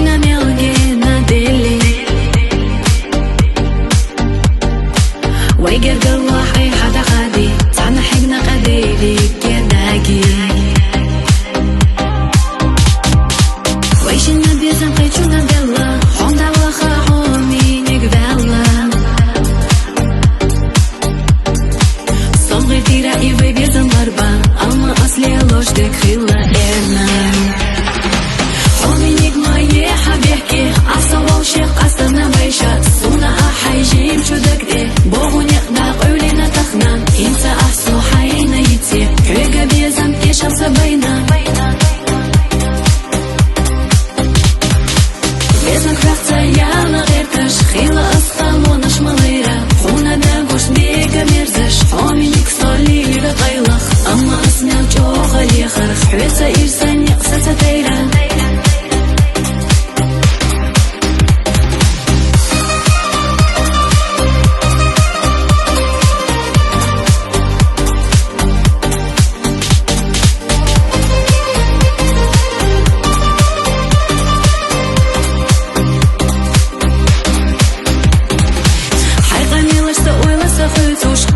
на мелодии на дели ويقر قواحي حدا غادي تعنا حقنا قديلي كداقي ويش النبي زنقيتشونا بيلا حوم دالا خاحومي نقبالا صمغي تيرا إيوي بيزن ضربة أما أصلي لوش ديك خيلا إرنا حبيحكي عصا وشيق قصدنا ويشا صونا أحيجيم شو دكدي بوغو نقدا قولينا تخنا انت أحسو حينا يتي كريقا بيزم إيشا صبينا بيزم كرافتا يالا غير تش خيلا أسطال ونش مغيرة خونا داقوش بيقا ميرزش حومي نكسولي لغيلخ أما أسمع جوغا يخرخ حويتا إرسان يقسا تيرا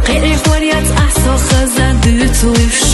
قيري خواريات أحسو خزا دوتوش